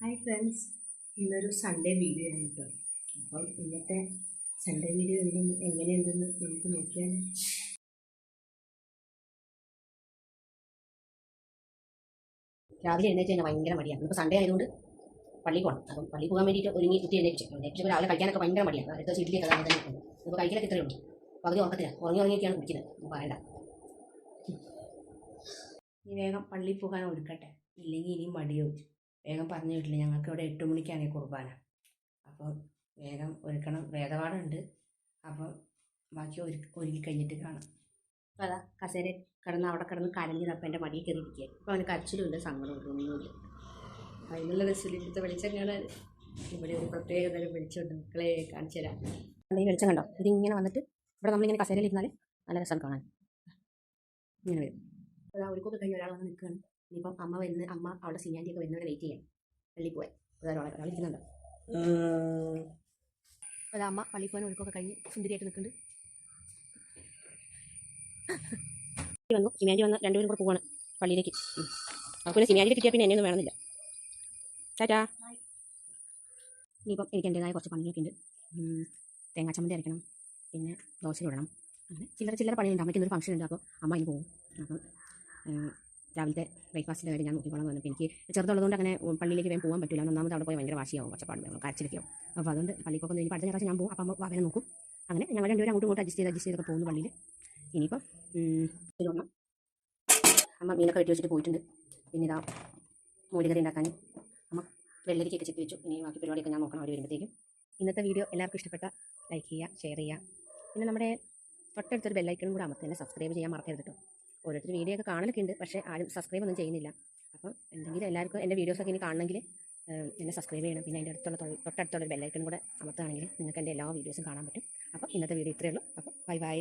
Hi friends, ഇന്നൊരു Sunday video ആണ് കേട്ടോ. അപ്പം ഇന്നത്തെ സൺഡേ വീഡിയോ എങ്ങനെയുണ്ടെന്ന് നമുക്ക് നോക്കിയാൽ. രാവിലെ എഴുന്നേറ്റ് തന്നെ ഭയങ്കര മടിയാണ്. ഇപ്പോൾ സൺഡേ ആയതുകൊണ്ട് പള്ളി പോകണം. അപ്പം പള്ളി പോകാൻ വേണ്ടിയിട്ട് ഒരുങ്ങി കുത്തി എഴുന്നേറ്റ് രാവിലെ കഴിക്കാനൊക്കെ ഭയങ്കര മടിയാണ്. അടുത്ത വീട്ടിലേക്ക് തന്നെ തന്നെ ഇപ്പോൾ കഴിക്കലൊക്കെ ഇത്രയേ ഉള്ളൂ. പകുതി ഉറക്കത്തില്ല, ഉറങ്ങിയൊക്കെയാണ് കുടിക്കുന്നത്. പറയണ്ട. ഇനി വേഗം പള്ളിയിൽ പോകാൻ ഒരുക്കട്ടെ, ഇല്ലെങ്കിൽ ഇനി മടിയോ. വേഗം പറഞ്ഞു വീട്ടില്ല, ഞങ്ങൾക്ക് ഇവിടെ 8 മണിക്കാണ് കുർബാന. അപ്പോൾ വേഗം ഒരുക്കണം. വേദപാഠമുണ്ട്. അപ്പോൾ ബാക്കി ഒരുക്കി കഴിഞ്ഞിട്ട് കാണാം. അപ്പോൾ അതാ കസേര അവിടെ കിടന്ന് കരഞ്ഞതപ്പോൾ എൻ്റെ മടിയിൽ കയറിയിരിക്കുക. അപ്പോൾ അവന് കരച്ചിലുണ്ട്, സങ്കടമുണ്ട്, ഒന്നുമില്ല. അതിനുള്ള രസമില്ല. ഇവിടുത്തെ വെളിച്ചം കാണാൻ. ഇവിടെ ഒരു പ്രത്യേക തരം വെളിച്ചമുണ്ട്, മക്കളെ കാണിച്ചു തരാം. ഈ വെളിച്ചം കണ്ടോ? ഇതിങ്ങനെ വന്നിട്ട് ഇവിടെ നമ്മളിങ്ങനെ കസേരയിലിരുന്നാൽ നല്ല രസം കാണാൻ. ഇങ്ങനെ വരും. അതാ ഒരുക്കൊക്കെ കഴിഞ്ഞ് ഒരാൾ വന്ന് നിൽക്കുകയാണ്. ഇനിയിപ്പം അമ്മ അവിടെ സിനിയാൻ്റിയൊക്കെ വരുന്നവരെ വെയിറ്റ് ചെയ്യാം. പള്ളിയിൽ പോയി ഒരാൾ ഇരിക്കുന്നുണ്ട്. അത് അമ്മ പള്ളിയിൽ പോകാൻ ഒരുക്കൊക്കെ കഴിഞ്ഞ് സുന്ദരിയായിട്ട് നിൽക്കുന്നുണ്ട്. വന്നു സിനിയാൻ്റി വന്ന് രണ്ടുപേരും കൂടെ പോവാണ് പള്ളിയിലേക്ക്. അപ്പോൾ പിന്നെ സിനിയാൻ്റി കിട്ടിയാൽ പിന്നെ എന്നെയൊന്നും വേണമെന്നില്ല. ചാറ്റാ. ഇനിയിപ്പം എനിക്ക് എൻ്റെതായ കുറച്ച് പണികളൊക്കെ ഉണ്ട്. തേങ്ങാച്ചമ്മന്തി അരയ്ക്കണം, പിന്നെ ദോശ ഇടണം, അങ്ങനെ ചില്ലറ പണിയുണ്ട്. അമ്മയ്ക്ക് ഇന്നൊരു ഫംഗ്ഷൻ ഉണ്ട്. അപ്പോൾ അമ്മ അതിന് പോകും. അപ്പം രാവിലത്തെ ബ്രേക്ക്ഫാസ്റ്റിൻ്റെ കാര്യം ഞാൻ നോക്കിക്കോളാം എന്ന് പറഞ്ഞപ്പോൾ എനിക്ക് ചെറുതുള്ളതുകൊണ്ട് അങ്ങനെ പള്ളിയിലേക്ക് വേഗം പോകാൻ പറ്റില്ല. ഒന്നാമത് അവിടെ പോയി ഭയങ്കര വാശിയാവും, ഒച്ചപ്പാട് വേണം, കരച്ചിലൊക്കെയാവും. അപ്പോൾ അതുകൊണ്ട് പള്ളിക്കൊക്കെ ഇനി അടുത്ത ഞായറാഴ്ച ഞാൻ പോകും. അപ്പം അമ്മ അവനെ നോക്കും. അങ്ങനെ ഞങ്ങൾ രണ്ടുപേരും അങ്ങോട്ടും അഡ്ജസ്റ്റ് ചെയ്തൊക്കെ പോകുന്നു പള്ളിയിൽ. ഇനിയിപ്പം ഇതിലൊന്നും അമ്മ മീനൊക്കെ വെട്ടി വെച്ചിട്ട് പോയിട്ടുണ്ട്. പിന്നെ ഇതാ മൂലികറി ഉണ്ടാക്കാൻ അമ്മ വെള്ളരിക്കൊക്കെ ചെത്തി വെച്ചു. ഇനി ബാക്കി പരിപാടിയൊക്കെ ഞാൻ നോക്കണം അവർ വരുമ്പോഴത്തേക്കും. ഇന്നത്തെ വീഡിയോ എല്ലാവർക്കും ഇഷ്ടപ്പെട്ട ലൈക്ക് ചെയ്യുക, ഷെയർ ചെയ്യുക. പിന്നെ നമ്മുടെ തൊട്ടടുത്തൊരു ബെല്ലൈക്കണും കൂടെ അമർത്തി തന്നെ സബ്സ്ക്രൈബ് ചെയ്യാൻ മറക്കരുത് കേട്ടോ. ഓരോരുത്തർ വീഡിയോ ഒക്കെ കാണലൊക്കെ ഉണ്ട്, പക്ഷേ ആരും സബ്സ്ക്രൈബ് ഒന്നും ചെയ്യുന്നില്ല. അപ്പം എന്തെങ്കിലും എല്ലാവർക്കും എൻ്റെ വീഡിയോസൊക്കെ ഇനി കാണണമെങ്കിൽ എന്നെ സബ്സ്ക്രൈബ് ചെയ്യണം. പിന്നെ അതിൻ്റെ തൊട്ടടുത്തുള്ള ബെല്ലൈക്കണും കൂടെ അമർത്തുകയാണെങ്കിൽ നിങ്ങൾക്ക് എൻ്റെ എല്ലാ വീഡിയോസും കാണാൻ പറ്റും. അപ്പോൾ ഇന്നത്തെ വീഡിയോ ഇത്രയേ ഉള്ളൂ. അപ്പോൾ ബൈ.